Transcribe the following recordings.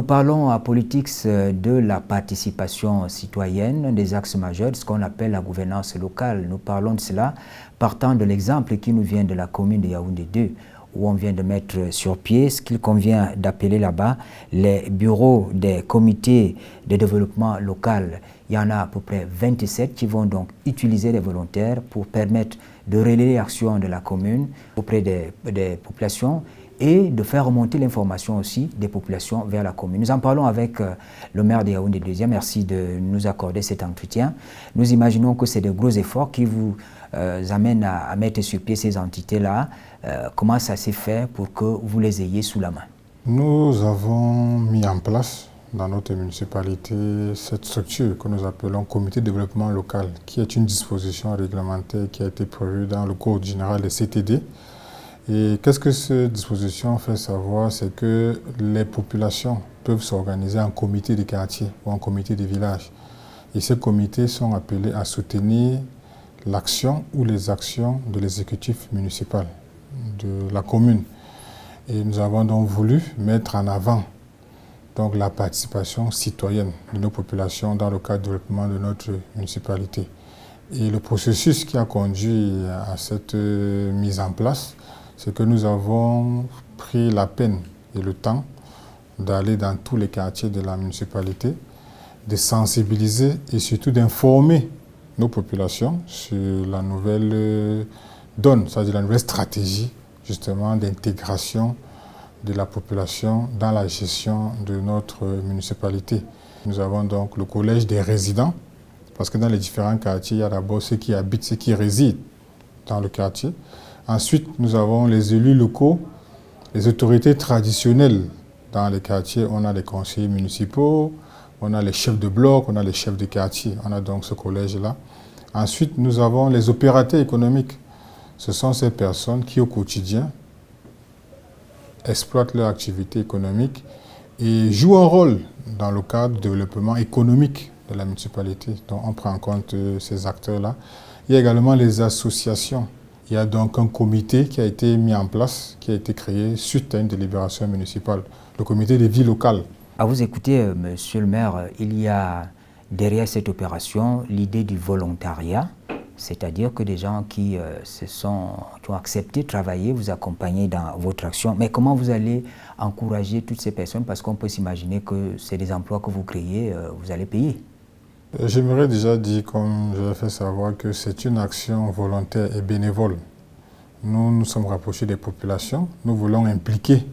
parlons à Politics de la participation citoyenne, des axes majeurs, de ce qu'on appelle la gouvernance locale. Nous parlons de cela partant de l'exemple qui nous vient de la commune de Yaoundé 2, où on vient de mettre sur pied ce qu'il convient d'appeler là-bas les bureaux des comités de développement local. Il y en a à peu près 27 qui vont donc utiliser les volontaires pour permettre de relayer l'action de la commune auprès des populations et de faire remonter l'information aussi des populations vers la commune. Nous en parlons avec le maire de Yaoundé 2. Merci de nous accorder cet entretien. Nous imaginons que c'est de gros efforts qui vous amènent à mettre sur pied ces entités-là. Comment ça s'est fait pour que vous les ayez sous la main? Nous avons mis en place dans notre municipalité cette structure que nous appelons Comité de développement local, qui est une disposition réglementaire qui a été prévue dans le Code général des CTD. Et qu'est-ce que cette disposition fait savoir? C'est que les populations peuvent s'organiser en comité de quartier ou en comité de village. Et ces comités sont appelés à soutenir l'action ou les actions de l'exécutif municipal de la commune. Et nous avons donc voulu mettre en avant donc, la participation citoyenne de nos populations dans le cadre du développement de notre municipalité. Et le processus qui a conduit à cette mise en place, c'est que nous avons pris la peine et le temps d'aller dans tous les quartiers de la municipalité, de sensibiliser et surtout d'informer nos populations sur la nouvelle donne, c'est-à-dire la nouvelle stratégie justement d'intégration de la population dans la gestion de notre municipalité. Nous avons donc le collège des résidents, parce que dans les différents quartiers, il y a d'abord ceux qui habitent, ceux qui résident dans le quartier. Ensuite, nous avons les élus locaux, les autorités traditionnelles. Dans les quartiers, on a les conseillers municipaux, on a les chefs de bloc, on a les chefs de quartier. On a donc ce collège-là. Ensuite, nous avons les opérateurs économiques. Ce sont ces personnes qui, au quotidien, exploitent leur activité économique et jouent un rôle dans le cadre du développement économique de la municipalité. Donc, on prend en compte ces acteurs-là. Il y a également les associations. Il y a donc un comité qui a été mis en place, qui a été créé suite à une délibération municipale, le comité des vies locales. À vous écouter, monsieur le maire, il y a derrière cette opération l'idée du volontariat, c'est-à-dire que des gens qui ont accepté de travailler, vous accompagner dans votre action. Mais comment vous allez encourager toutes ces personnes? Parce qu'on peut s'imaginer que c'est des emplois que vous créez, vous allez payer. J'aimerais déjà dire, comme je l'ai fait savoir, que c'est une action volontaire et bénévole. Nous nous sommes rapprochés des populations. Nous voulons impliquer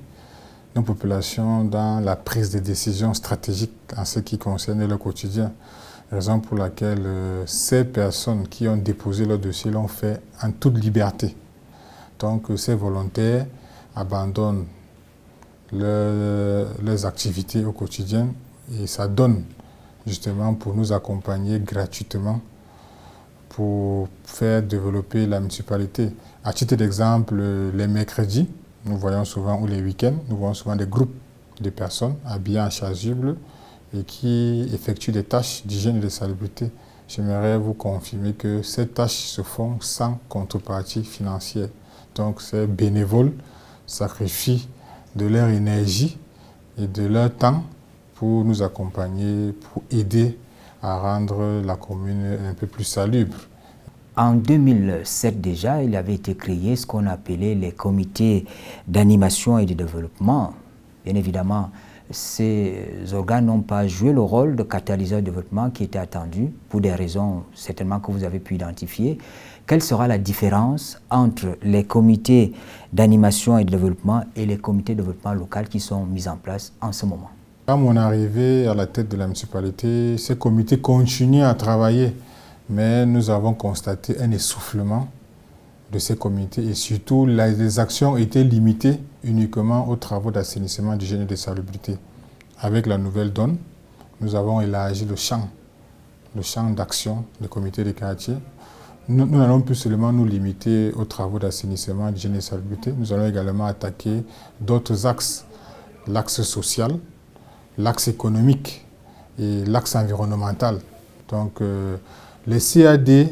nos populations dans la prise de décisions stratégiques en ce qui concerne le quotidien. Raison pour laquelle ces personnes qui ont déposé leur dossier l'ont fait en toute liberté. Donc ces volontaires abandonnent leurs activités au quotidien et ça donne justement pour nous accompagner gratuitement pour faire développer la municipalité. À titre d'exemple, les mercredis, nous voyons souvent, ou les week-ends, nous voyons souvent des groupes de personnes habillées en chasuble et qui effectuent des tâches d'hygiène et de salubrité. J'aimerais vous confirmer que ces tâches se font sans contrepartie financière. Donc ces bénévoles sacrifient de leur énergie et de leur temps pour nous accompagner, pour aider à rendre la commune un peu plus salubre. En 2007 déjà, il avait été créé ce qu'on appelait les comités d'animation et de développement. Bien évidemment, ces organes n'ont pas joué le rôle de catalyseur de développement qui était attendu, pour des raisons certainement que vous avez pu identifier. Quelle sera la différence entre les comités d'animation et de développement et les comités de développement local qui sont mis en place en ce moment? À mon arrivée à la tête de la municipalité, ces comités continuent à travailler, mais nous avons constaté un essoufflement de ces comités et surtout les actions étaient limitées uniquement aux travaux d'assainissement, d'hygiène et de salubrité. Avec la nouvelle donne, nous avons élargi le champ d'action des comités de quartier. Nous n'allons plus seulement nous limiter aux travaux d'assainissement, d'hygiène et de salubrité, nous allons également attaquer d'autres axes, l'axe social, l'axe économique et l'axe environnemental. Donc les CAD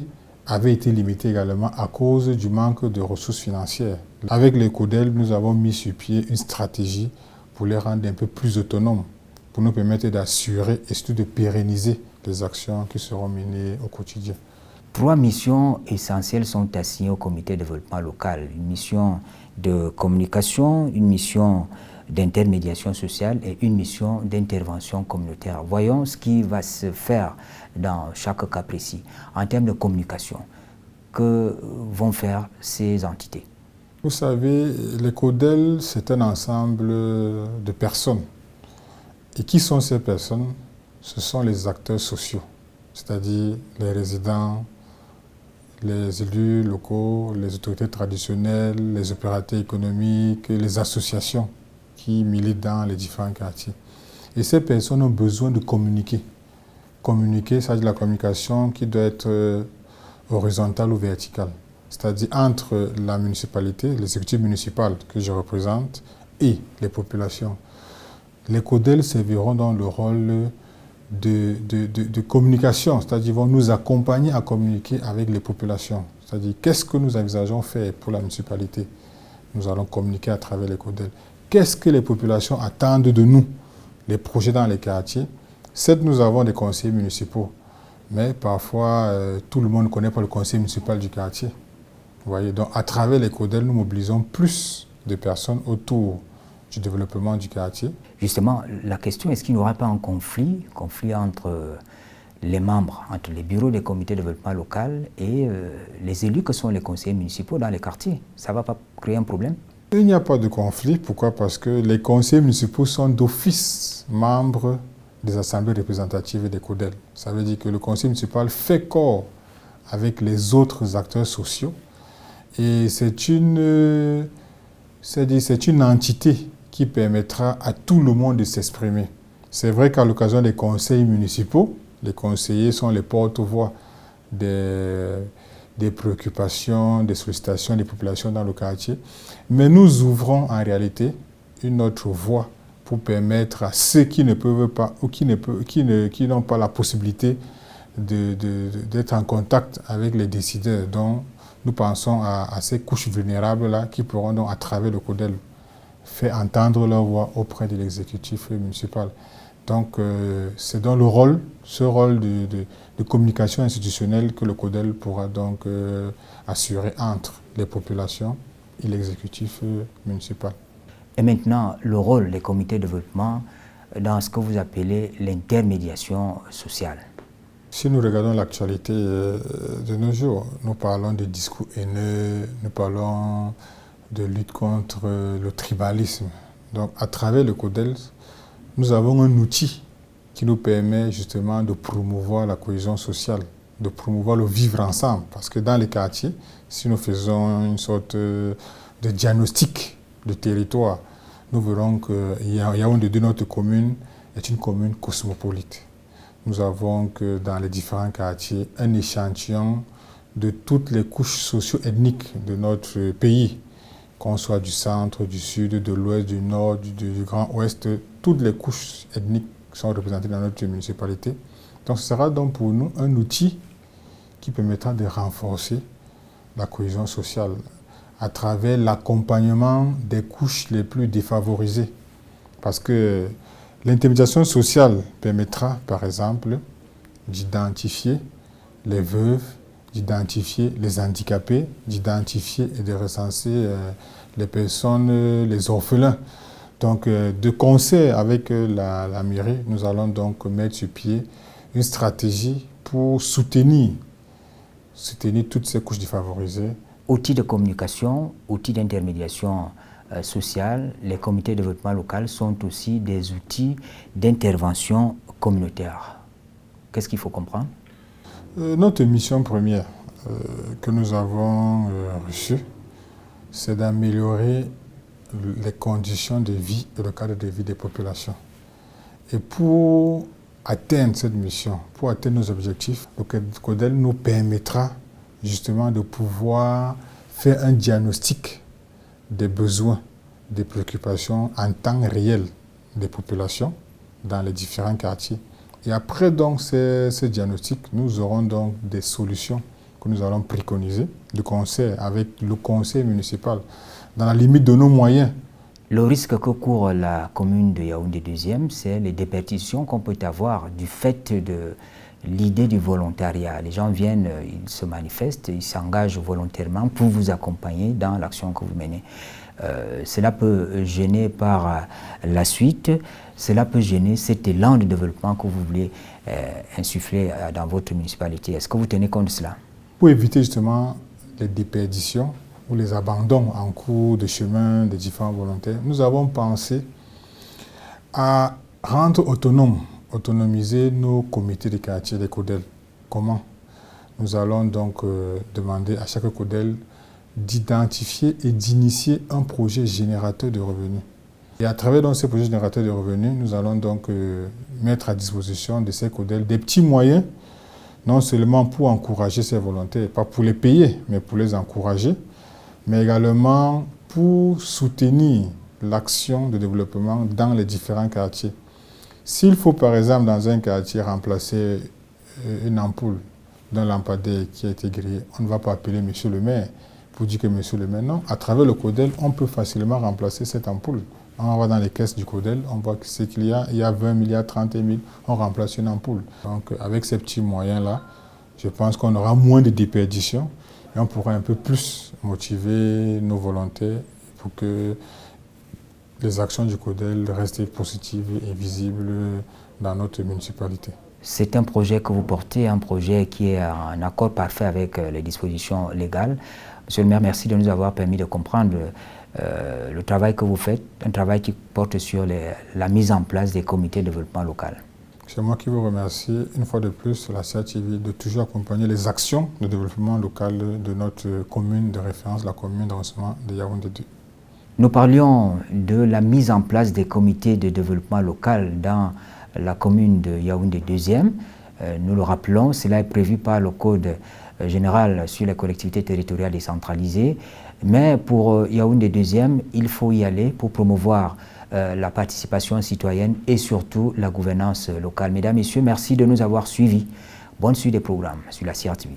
avaient été limités également à cause du manque de ressources financières. Avec les CODEL, nous avons mis sur pied une stratégie pour les rendre un peu plus autonomes pour nous permettre d'assurer et surtout de pérenniser les actions qui seront menées au quotidien. 3 missions essentielles sont assignées au comité de développement local. Une mission de communication, une mission d'intermédiation sociale et une mission d'intervention communautaire. Voyons ce qui va se faire dans chaque cas précis. En termes de communication, que vont faire ces entités? Vous savez, les CODEL, c'est un ensemble de personnes. Et qui sont ces personnes? Ce sont les acteurs sociaux, c'est-à-dire les résidents, les élus locaux, les autorités traditionnelles, les opérateurs économiques, les associations qui militent dans les différents quartiers. Et ces personnes ont besoin de communiquer. Communiquer, c'est-à-dire la communication qui doit être horizontale ou verticale. C'est-à-dire entre la municipalité, l'exécutif municipal que je représente, et les populations. Les CODEL serviront dans le rôle de communication, c'est-à-dire vont nous accompagner à communiquer avec les populations. C'est-à-dire qu'est-ce que nous envisageons faire pour la municipalité? Nous allons communiquer à travers les CODEL. Qu'est-ce que les populations attendent de nous? Les projets dans les quartiers. Certes, nous avons des conseillers municipaux, mais parfois, tout le monde ne connaît pas le conseil municipal du quartier. Vous voyez, donc à travers les CODEL, nous mobilisons plus de personnes autour du développement du quartier. Justement, la question, est-ce qu'il n'y aura pas un conflit entre les membres, entre les bureaux des comités de développement local et les élus que sont les conseillers municipaux dans les quartiers? Ça ne va pas créer un problème? Il n'y a pas de conflit. Pourquoi? Parce que les conseillers municipaux sont d'office membres des assemblées représentatives des CODEL. Ça veut dire que le conseil municipal fait corps avec les autres acteurs sociaux et c'est une entité qui permettra à tout le monde de s'exprimer. C'est vrai qu'à l'occasion des conseils municipaux, les conseillers sont les porte-voix des préoccupations, des sollicitations des populations dans le quartier. Mais nous ouvrons en réalité une autre voie pour permettre à ceux qui ne peuvent pas ou qui n'ont pas la possibilité d'être en contact avec les décideurs. Donc, nous pensons à ces couches vulnérables-là qui pourront donc, à travers le CODEL, faire entendre leur voix auprès de l'exécutif municipal. Donc, c'est dans ce rôle de communication institutionnelle que le CODEL pourra donc assurer entre les populations et l'exécutif municipal. Et maintenant, le rôle des comités de développement dans ce que vous appelez l'intermédiation sociale. Si nous regardons l'actualité de nos jours, nous parlons de discours haineux, nous parlons de lutte contre le tribalisme. Donc, à travers le CODEL, nous avons un outil qui nous permet justement de promouvoir la cohésion sociale, de promouvoir le vivre ensemble. Parce que dans les quartiers, si nous faisons une sorte de diagnostic de territoire, nous verrons que Yaoundé de notre commune est une commune cosmopolite. Nous avons que dans les différents quartiers un échantillon de toutes les couches socio-ethniques de notre pays, qu'on soit du centre, du sud, de l'ouest, du nord, du grand ouest, toutes les couches ethniques sont représentées dans notre municipalité. Donc ce sera donc pour nous un outil qui permettra de renforcer la cohésion sociale à travers l'accompagnement des couches les plus défavorisées. Parce que l'intermédiation sociale permettra, par exemple, d'identifier les veuves, d'identifier les handicapés, d'identifier et de recenser les personnes, les orphelins. Donc, de concert avec la mairie, nous allons donc mettre sur pied une stratégie pour soutenir toutes ces couches défavorisées. Outils de communication, outils d'intermédiation sociale, les comités de développement local sont aussi des outils d'intervention communautaire. Qu'est-ce qu'il faut comprendre? Notre mission première que nous avons reçue, c'est d'améliorer les conditions de vie et le cadre de vie des populations. Et pour atteindre cette mission, pour atteindre nos objectifs, le CODEL nous permettra justement de pouvoir faire un diagnostic des besoins, des préoccupations en temps réel des populations dans les différents quartiers. Et après donc ce diagnostic, nous aurons donc des solutions que nous allons préconiser de concert avec le conseil municipal, dans la limite de nos moyens. Le risque que court la commune de Yaoundé 2e, c'est les déperditions qu'on peut avoir du fait de l'idée du volontariat. Les gens viennent, ils se manifestent, ils s'engagent volontairement pour vous accompagner dans l'action que vous menez. Cela peut gêner par la suite, cela peut gêner cet élan de développement que vous voulez insuffler dans votre municipalité. Est-ce que vous tenez compte de cela? Pour éviter justement les déperditions ou les abandons en cours de chemin des différents volontaires, nous avons pensé à rendre autonomiser nos comités de quartier, les CODEL. Comment? Nous allons donc demander à chaque CODEL d'identifier et d'initier un projet générateur de revenus. Et à travers donc, ces projets générateurs de revenus, nous allons donc mettre à disposition de ces CODEL des petits moyens, non seulement pour encourager ces volontaires, pas pour les payer, mais pour les encourager, mais également pour soutenir l'action de développement dans les différents quartiers. S'il faut par exemple dans un quartier remplacer une ampoule d'un lampadaire qui a été grillé, on ne va pas appeler monsieur le maire pour dire que monsieur le maire, non. À travers le CODEL, on peut facilement remplacer cette ampoule. On va dans les caisses du CODEL, on voit que c'est qu'il y a 20 milliards, 30 000, on remplace une ampoule. Donc avec ces petits moyens-là, je pense qu'on aura moins de déperditions et on pourra un peu plus motiver nos volontaires pour que les actions du CODEL restent positives et visibles dans notre municipalité. C'est un projet que vous portez, un projet qui est en accord parfait avec les dispositions légales. Monsieur le maire, merci de nous avoir permis de comprendre le travail que vous faites, un travail qui porte sur la mise en place des comités de développement local. C'est moi qui vous remercie, une fois de plus, la CATV, de toujours accompagner les actions de développement local de notre commune de référence, la commune d'arrondissement de Yaoundé 2. Nous parlions de la mise en place des comités de développement local dans la commune de Yaoundé 2e. Nous le rappelons, cela est prévu par le Code général sur les collectivités territoriales décentralisées. Mais pour Yaoundé 2e, il faut y aller pour promouvoir la participation citoyenne et surtout la gouvernance locale. Mesdames, Messieurs, merci de nous avoir suivis. Bonne suite des programmes sur la CRTV.